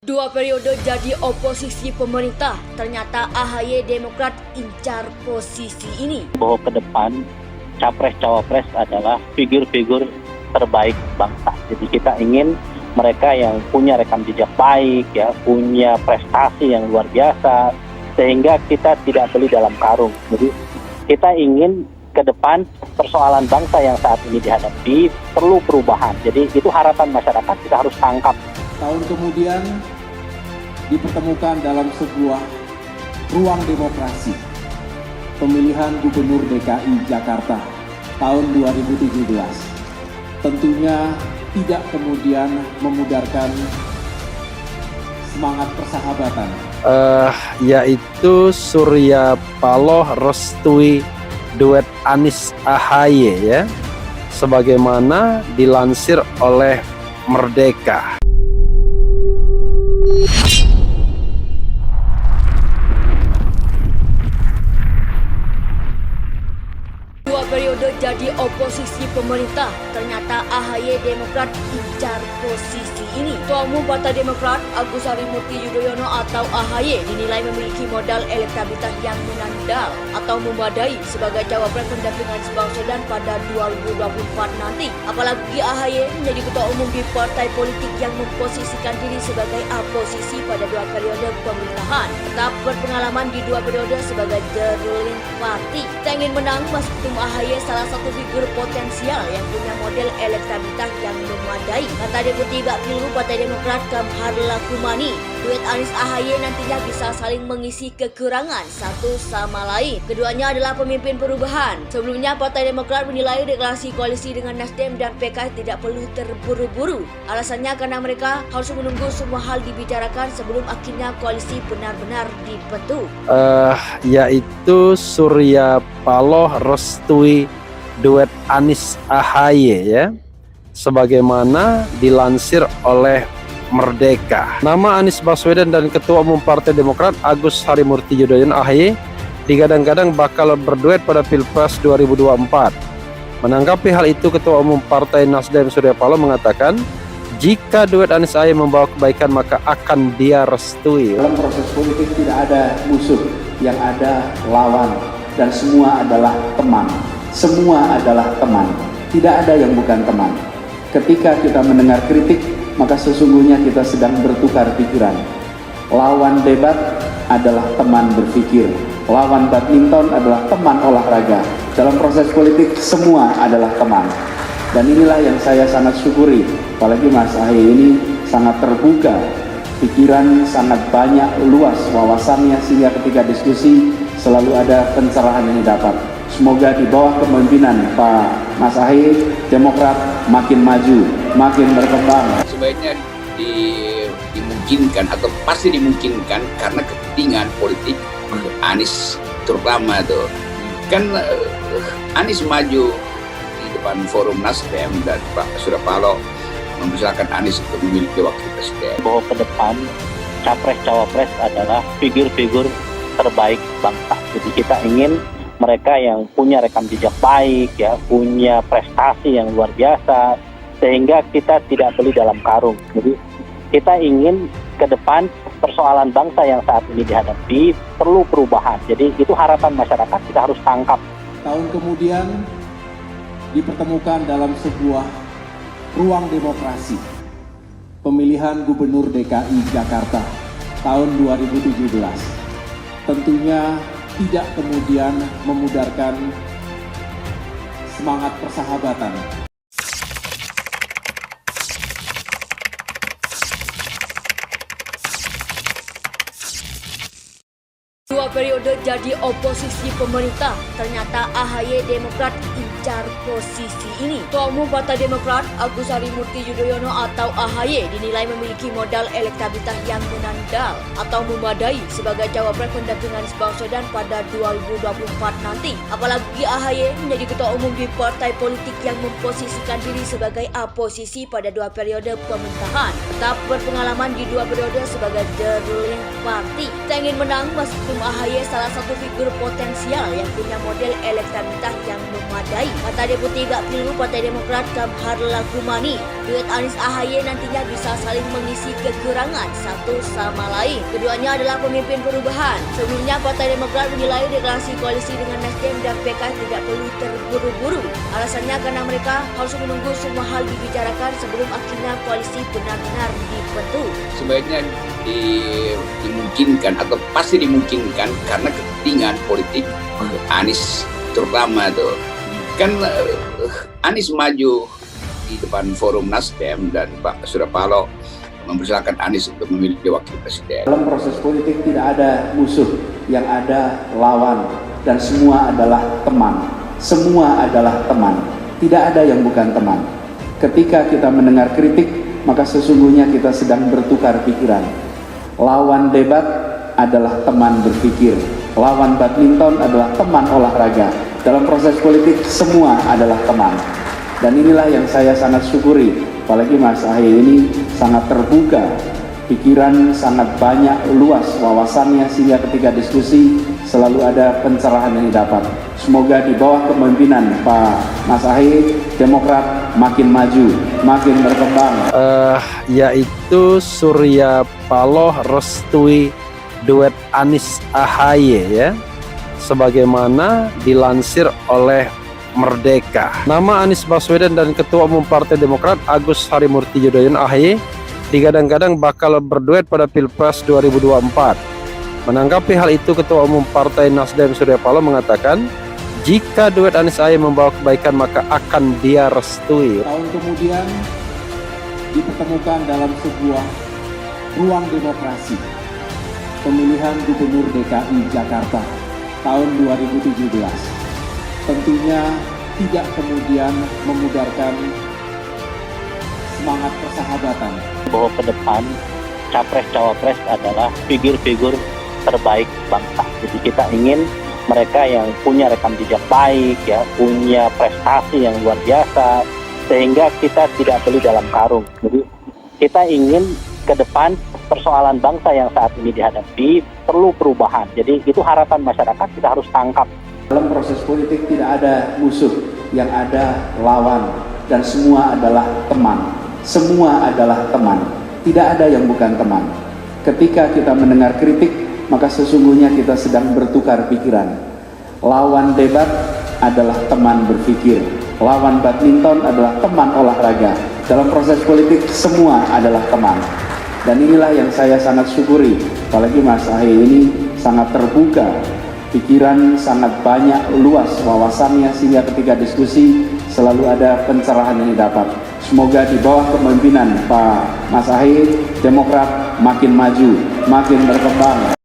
Dua periode jadi oposisi pemerintah, ternyata AHY Demokrat incar posisi ini. Bahwa ke depan capres-cawapres adalah figur-figur terbaik bangsa. Jadi kita ingin mereka yang punya rekam jejak baik, ya, punya prestasi yang luar biasa, sehingga kita tidak beli dalam karung. Jadi kita ingin ke depan persoalan bangsa yang saat ini dihadapi perlu perubahan. Jadi itu harapan masyarakat, kita harus tangkap. Tahun kemudian dipertemukan dalam sebuah ruang demokrasi pemilihan Gubernur DKI Jakarta tahun 2017. Tentunya tidak kemudian memudarkan semangat persahabatan. Yaitu Surya Paloh restui duet Anies AHY, ya, sebagaimana dilansir oleh Merdeka. Dua periode jadi oposisi pemerintah, ternyata AHY Demokrat incar posisi ini. Ketua Umum Partai Demokrat Agus Harimurti Yudhoyono atau AHY dinilai memiliki modal elektabilitas yang menandal atau memadai sebagai cawapres pendampingan Bang Sodan pada 2024 nanti. Apalagi AHY menjadi ketua umum di partai politik yang memposisikan diri sebagai oposisi pada dua periode pemerintahan. Tetap berpengalaman di dua periode sebagai the ruling party. Kita ingin menang, meskipun AHY salah satu figur potensial yang punya model elektabilitas yang memadai, kata Deputi Bapilu Partai Demokrat Kamhar Lakumani. Duet Anies AHY nantinya bisa saling mengisi kekurangan satu sama lain. Keduanya adalah pemimpin perubahan. Sebelumnya Partai Demokrat menilai deklarasi koalisi dengan Nasdem dan PKS tidak perlu terburu-buru. Alasannya karena mereka harus menunggu semua hal dibicarakan sebelum akhirnya koalisi benar-benar dibentuk. Yaitu Surya Paloh restui duet Anies AHY, ya, sebagaimana dilansir oleh Merdeka. Nama Anies Baswedan dan Ketua Umum Partai Demokrat Agus Harimurti Yudhoyono AHY digadang-gadang bakal berduet pada Pilpres 2024. Menanggapi hal itu, Ketua Umum Partai Nasdem Surya Paloh mengatakan, jika duet Anies AHY membawa kebaikan maka akan dia restui. Dalam proses politik tidak ada musuh, yang ada lawan, dan semua adalah teman. Semua adalah teman. Tidak ada yang bukan teman. Ketika kita mendengar kritik, maka sesungguhnya kita sedang bertukar pikiran. Lawan debat adalah teman berpikir. Lawan badminton adalah teman olahraga. Dalam proses politik semua adalah teman. Dan inilah yang saya sangat syukuri. Apalagi Mas AHY ini sangat terbuka. Pikiran sangat banyak, luas wawasannya, sehingga ketika diskusi selalu ada pencerahan yang didapat. Semoga di bawah kepemimpinan Pak Mas AHY, Demokrat makin maju, makin berkembang. Sebaiknya dimungkinkan atau pasti dimungkinkan karena kepentingan politik Anies terutama tuh. Kan Anies maju di depan forum Nasdem dan Pak Surya Paloh mempersilahkan Anies untuk memiliki wakil presiden. Bahwa ke depan capres-cawapres adalah figur-figur terbaik bangsa. Jadi kita ingin mereka yang punya rekam jejak baik, ya, punya prestasi yang luar biasa, sehingga kita tidak beli dalam karung. Jadi kita ingin ke depan persoalan bangsa yang saat ini dihadapi perlu perubahan. Jadi itu harapan masyarakat, kita harus tangkap. Tahun kemudian dipertemukan dalam sebuah ruang demokrasi pemilihan Gubernur DKI Jakarta tahun 2017. Tentunya tidak kemudian memudarkan semangat persahabatan. Dua periode jadi oposisi pemerintah, ternyata AHY Demokrat incar posisi ini. Ketua Umum Partai Demokrat Agus Harimurti Yudhoyono atau AHY dinilai memiliki modal elektabilitas yang menandal atau memadai sebagai cawapres pendampingan Bang Sodan pada 2024 nanti. Apalagi AHY menjadi ketua umum di partai politik yang memposisikan diri sebagai oposisi pada dua periode pemerintahan. Tetap berpengalaman di dua periode sebagai the ruling party. Kita ingin menang, meskipun AHY salah satu figur potensial yang punya model elektabilitas yang memadai. Kata Deputi Gakpilu Partai Demokrat Kamhar Lakumani, duet Anies AHY nantinya bisa saling mengisi kekurangan satu sama lain. Keduanya adalah pemimpin perubahan. Sebelumnya Partai Demokrat menilai deklarasi koalisi dengan Nasdem dan PKS tidak perlu terburu-buru. Alasannya karena mereka harus menunggu semua hal dibicarakan sebelum akhirnya koalisi benar-benar dibentuk. Sebaiknya dimungkinkan atau pasti dimungkinkan karena kepentingan politik Anies terutama tuh. Kan Anies maju di depan forum Nasdem dan Pak Surya Paloh mempersilahkan Anies untuk memilih wakil presiden. Dalam proses politik tidak ada musuh, yang ada lawan, dan semua adalah teman. Semua adalah teman. Tidak ada yang bukan teman. Ketika kita mendengar kritik, maka sesungguhnya kita sedang bertukar pikiran. Lawan debat adalah teman berpikir. Lawan badminton adalah teman olahraga. Dalam proses politik semua adalah teman. Dan inilah yang saya sangat syukuri. Apalagi Mas AHY ini sangat terbuka, pikiran sangat banyak, luas wawasannya, sehingga ketika diskusi selalu ada pencerahan yang didapat. Semoga di bawah kepemimpinan Pak Mas AHY, Demokrat makin maju, makin berkembang. Yaitu Surya Paloh restui duet Anies AHY ya, sebagaimana dilansir oleh Merdeka. Nama Anies Baswedan dan Ketua Umum Partai Demokrat Agus Harimurti Yudhoyono AHY digadang-gadang bakal berduet pada Pilpres 2024. Menanggapi hal itu, Ketua Umum Partai Nasdem Surya Paloh mengatakan, jika duet Anies AHY membawa kebaikan maka akan dia restui. Tahun kemudian dipertemukan dalam sebuah ruang demokrasi, pemilihan Gubernur DKI Jakarta tahun 2017. Tentunya tidak kemudian memudarkan semangat persahabatan. Bahwa ke depan capres-cawapres adalah figur-figur terbaik bangsa. Jadi kita ingin mereka yang punya rekam jejak baik, ya, punya prestasi yang luar biasa, sehingga kita tidak beli dalam karung. Jadi kita ingin ke depan persoalan bangsa yang saat ini dihadapi perlu perubahan. Jadi itu harapan masyarakat, kita harus tangkap. Dalam proses politik tidak ada musuh, yang ada lawan, dan semua adalah teman. Semua adalah teman. Tidak ada yang bukan teman. Ketika kita mendengar kritik, maka sesungguhnya kita sedang bertukar pikiran. Lawan debat adalah teman berpikir. Lawan badminton adalah teman olahraga. Dalam proses politik semua adalah teman. Dan inilah yang saya sangat syukuri. Apalagi Mas AHY ini sangat terbuka, pikiran sangat banyak, luas wawasannya, sehingga ketika diskusi selalu ada pencerahan yang didapat. Semoga di bawah kepemimpinan Pak Mas AHY, Demokrat makin maju, makin berkembang.